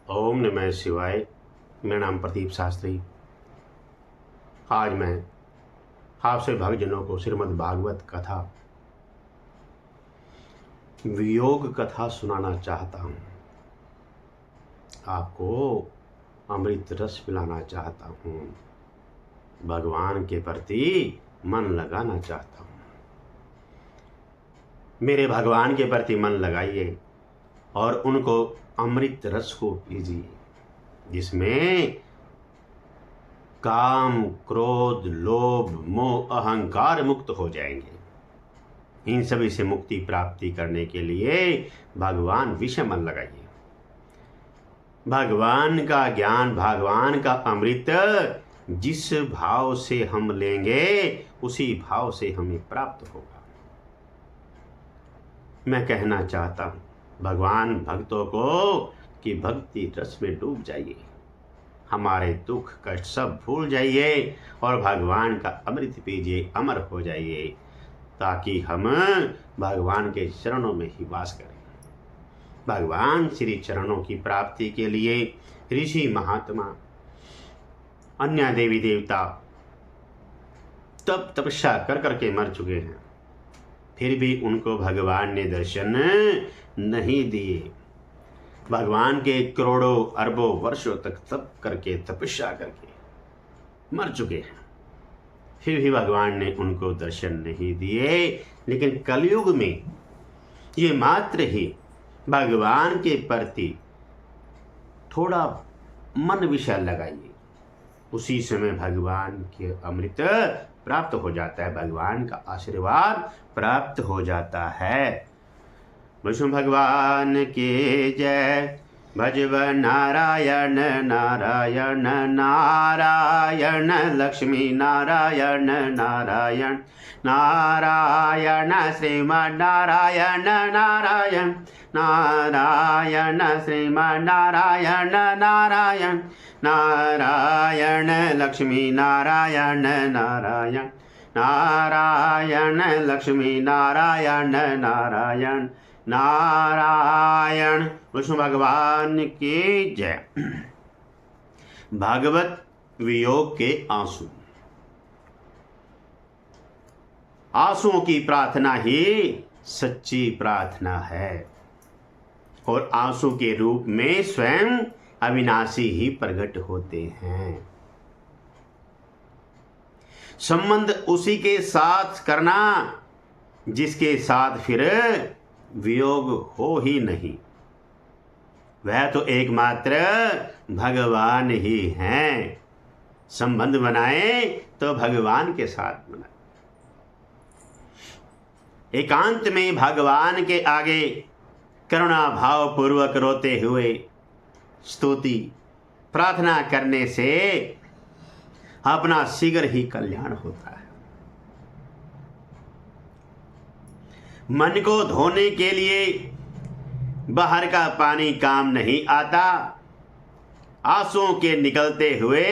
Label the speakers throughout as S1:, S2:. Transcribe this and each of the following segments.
S1: ओम नमः शिवाय। मेरा नाम प्रदीप शास्त्री। आज मैं आपसे भक्तजनों को श्रीमद् भागवत कथा वियोग कथा सुनाना चाहता हूँ। आपको अमृत रस पिलाना चाहता हूँ। भगवान के प्रति मन लगाना चाहता हूँ। मेरे भगवान के प्रति मन लगाइए और उनको अमृत रस को पीजिए, जिसमें काम, क्रोध, लोभ, मोह, अहंकार मुक्त हो जाएंगे। इन सभी से मुक्ति प्राप्ति करने के लिए भगवान विषय मन लगाइए। भगवान का ज्ञान, भगवान का अमृत जिस भाव से हम लेंगे उसी भाव से हमें प्राप्त होगा। मैं कहना चाहता हूँ भगवान भक्तों को कि भक्ति रस में डूब जाइए, हमारे दुख कष्ट सब भूल जाइए और भगवान का अमृत पीजिए, अमर हो जाइए, ताकि हम भगवान के चरणों में ही वास करें। भगवान श्री चरणों की प्राप्ति के लिए ऋषि महात्मा, अन्य देवी देवता तप तपस्या कर करके मर चुके हैं, फिर भी उनको भगवान ने दर्शन नहीं दिए। भगवान के करोड़ों अरबों वर्षों तक तप करके, तपस्या करके मर चुके हैं, फिर भी भगवान ने उनको दर्शन नहीं दिए। लेकिन कलयुग में ये मात्र ही भगवान के प्रति थोड़ा मन विषय लगाइए, उसी समय भगवान के अमृत प्राप्त हो जाता है, भगवान का आशीर्वाद प्राप्त हो जाता है। विष्णु भगवान की जय। भजव नारायण नारायण नारायण, लक्ष्मी नारायण नारायण नारायण, श्रीमन् नारायण नारायण नारायण, श्रीमन् नारायण नारायण नारायण, लक्ष्मी नारायण नारायण नारायण, लक्ष्मी नारायण नारायण नारायण। विष्णु भगवान की जय। भागवत वियोग के आंसू। आंसुओं की प्रार्थना ही सच्ची प्रार्थना है और आंसू के रूप में स्वयं अविनाशी ही प्रकट होते हैं। संबंध उसी के साथ करना जिसके साथ फिर वियोग हो ही नहीं। वह तो एकमात्र भगवान ही हैं। संबंध बनाए तो भगवान के साथ बनाए। एकांत में भगवान के आगे करुणा भाव पूर्वक रोते हुए स्तुति प्रार्थना करने से अपना शीघ्र ही कल्याण होता है। मन को धोने के लिए बाहर का पानी काम नहीं आता। आंसुओं के निकलते हुए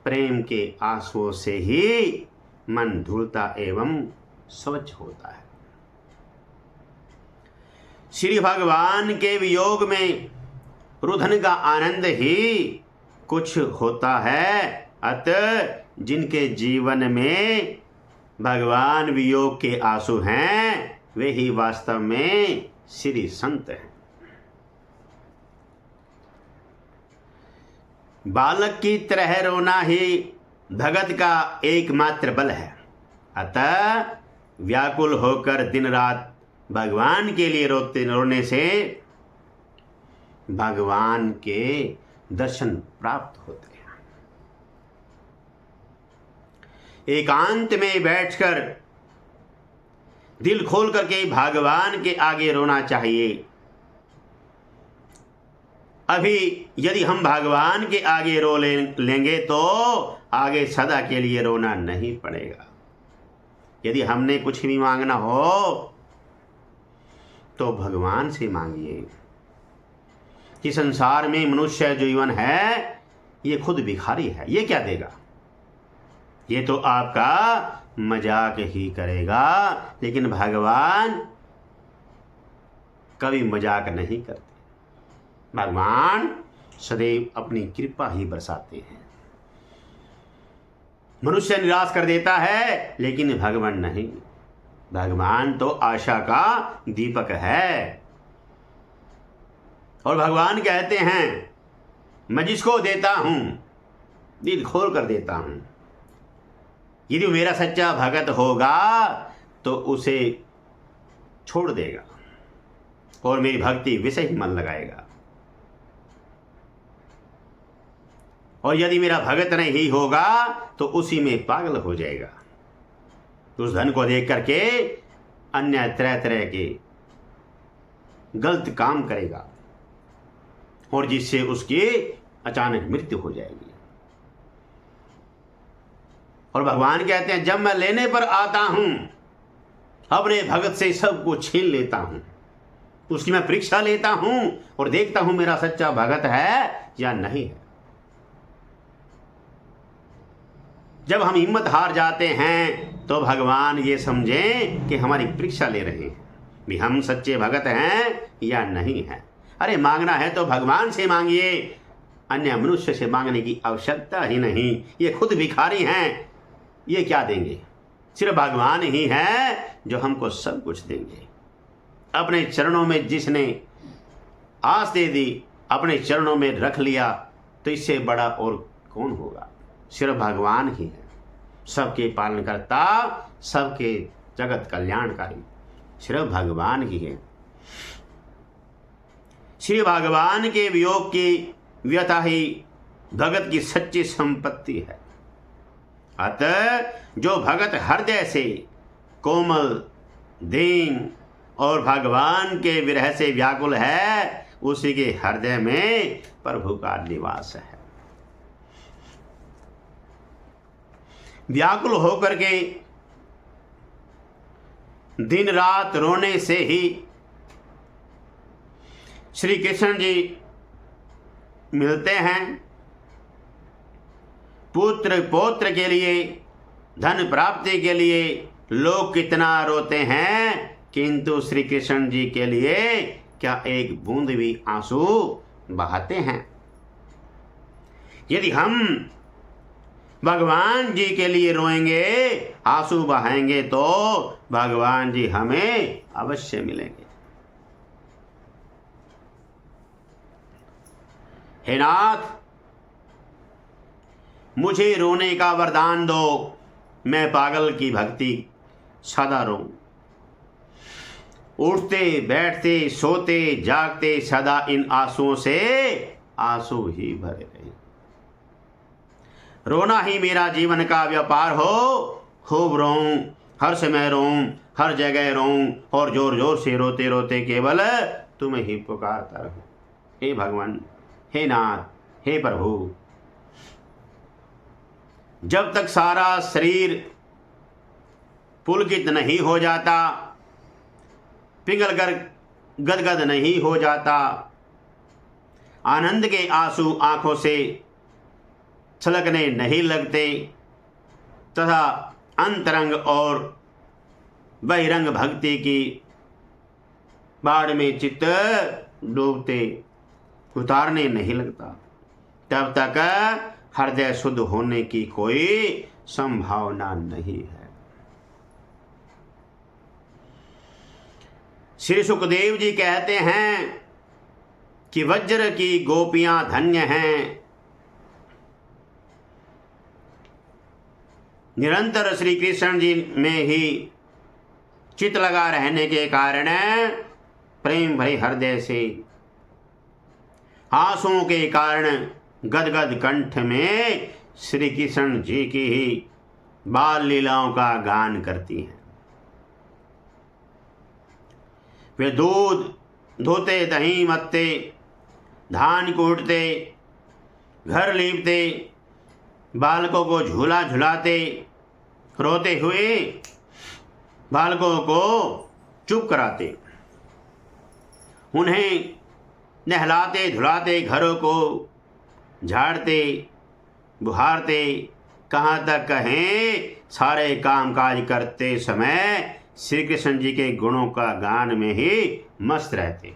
S1: प्रेम के आंसुओं से ही मन धुलता एवं स्वच्छ होता है। श्री भगवान के वियोग में रुदन का आनंद ही कुछ होता है। अतः जिनके जीवन में भगवान वियोग के आंसू हैं, वे ही वास्तव में श्री संत हैं। बालक की तरह रोना ही भगत का एकमात्र बल है। अतः व्याकुल होकर दिन रात भगवान के लिए रोने से भगवान के दर्शन प्राप्त होते हैं। एकांत में बैठकर दिल खोल करके भगवान के आगे रोना चाहिए। अभी यदि हम भगवान के आगे रो लेंगे तो आगे सदा के लिए रोना नहीं पड़ेगा। यदि हमने कुछ भी मांगना हो तो भगवान से मांगिए। कि संसार में मनुष्य जो जीवन है ये खुद भिखारी है, ये क्या देगा? ये तो आपका मजाक ही करेगा। लेकिन भगवान कभी मजाक नहीं करते। भगवान सदैव अपनी कृपा ही बरसाते हैं। मनुष्य निराश कर देता है, लेकिन भगवान नहीं। भगवान तो आशा का दीपक है। और भगवान कहते हैं, मैं जिसको देता हूं दिल खोल कर देता हूं। यदि मेरा सच्चा भगत होगा तो उसे छोड़ देगा और मेरी भक्ति विषय ही मन लगाएगा। और यदि मेरा भगत नहीं होगा तो उसी में पागल हो जाएगा। उस धन को देख करके अन्य तरह तरह के गलत काम करेगा और जिससे उसकी अचानक मृत्यु हो जाएगी। और भगवान कहते हैं, जब मैं लेने पर आता हूं अपने भगत से सब कुछ छीन लेता हूं, उसकी मैं परीक्षा लेता हूं और देखता हूं मेरा सच्चा भगत है या नहीं है। जब हम हिम्मत हार जाते हैं तो भगवान ये समझें कि हमारी परीक्षा ले रहे हैं भी हम सच्चे भगत हैं या नहीं हैं। अरे मांगना है तो भगवान से मांगिए, अन्य मनुष्य से मांगने की आवश्यकता ही नहीं। ये खुद भिखारी हैं, ये क्या देंगे? सिर्फ भगवान ही है जो हमको सब कुछ देंगे। अपने चरणों में जिसने आस दे दी, अपने चरणों में रख लिया, तो इससे बड़ा और कौन होगा? सिर्फ भगवान ही है, सबके पालनकर्ता, सबके जगत कल्याणकारी सिर्फ भगवान ही है। श्री भगवान के वियोग की व्यथा ही भगत की सच्ची संपत्ति है। अतः जो भगत हृदय से कोमल, दीन और भगवान के विरह से व्याकुल है, उसी के हृदय में प्रभु का निवास है। व्याकुल होकर के दिन रात रोने से ही श्री कृष्ण जी मिलते हैं। पुत्र पौत्र के लिए, धन प्राप्ति के लिए लोग कितना रोते हैं, किंतु श्री कृष्ण जी के लिए क्या एक बूंद भी आंसू बहाते हैं? यदि हम भगवान जी के लिए रोएंगे, आंसू बहाएंगे, तो भगवान जी हमें अवश्य मिलेंगे। हे नाथ, मुझे रोने का वरदान दो, मैं पागल की भक्ति सदा रोऊं। उठते बैठते सोते जागते सदा इन आंसुओं से आंसू ही भरे रहे। रोना ही मेरा जीवन का व्यापार हो, खूब रोऊं, हर समय रोऊं, हर जगह रोऊं और जोर जोर से रोते रोते केवल तुम्हें ही पुकारता रहूं। हे भगवान, हे नाथ, हे प्रभु, जब तक सारा शरीर पुलकित नहीं हो जाता, पिघल कर गदगद नहीं हो जाता, आनंद के आंसू आंखों से छलकने नहीं लगते तथा अंतरंग और बहिरंग भक्ति की बाढ़ में चित्त डूबते उतारने नहीं लगता, तब तक हृदय शुद्ध होने की कोई संभावना नहीं है। श्री सुखदेव जी कहते हैं कि वज्र की गोपियां धन्य हैं, निरंतर श्री कृष्ण जी में ही चित लगा रहने के कारण प्रेम भरे हृदय से आंसुओं के कारण गदगद कंठ में श्री कृष्ण जी की ही बाल लीलाओं का गान करती हैं। वे दूध धोते, दही मत्ते, धान कूटते, घर लीपते, बालकों को झूला झुलाते, रोते हुए बालकों को चुप कराते, उन्हें नहलाते धुलाते, घरों को झाड़ते बुहारते, कहाँ तक कहें सारे कामकाज करते समय श्री कृष्ण जी के गुणों का गान में ही मस्त रहते।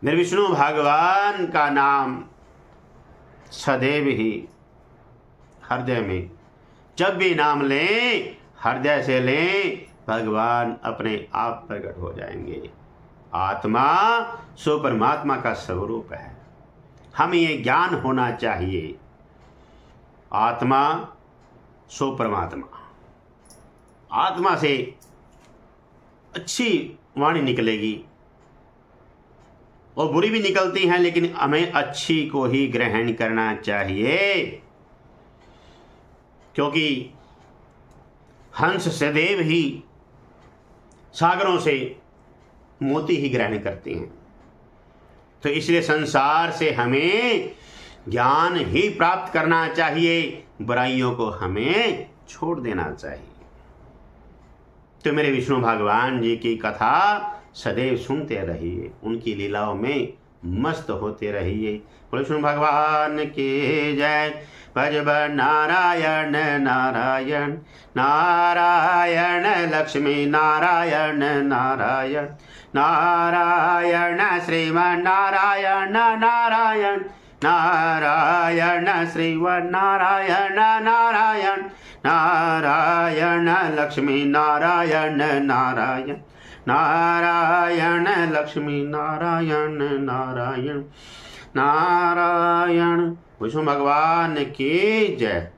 S1: मेरे विष्णु भगवान का नाम सदैव ही हृदय में, जब भी नाम लें हृदय से लें, भगवान अपने आप प्रकट हो जाएंगे। आत्मा सो परमात्मा का स्वरूप है। हमें ये ज्ञान होना चाहिए, आत्मा सो परमात्मा। आत्मा से अच्छी वाणी निकलेगी और बुरी भी निकलती हैं, लेकिन हमें अच्छी को ही ग्रहण करना चाहिए, क्योंकि हंस सदैव ही सागरों से मोती ही ग्रहण करते हैं। तो इसलिए संसार से हमें ज्ञान ही प्राप्त करना चाहिए, बुराइयों को हमें छोड़ देना चाहिए। तो मेरे विष्णु भगवान जी की कथा सदैव सुनते रहिए, उनकी लीलाओं में मस्त होते रहिए। विष्णु भगवान की जय। भज नारायण नारायण नारायण लक्ष्मी नारायण नारायण नारायण श्रीमन नारायण नारायण नारायण श्रीमन नारायण नारायण नारायण लक्ष्मी नारायण नारायण नारायण लक्ष्मी नारायण नारायण नारायण। विष्णु भगवान की जय।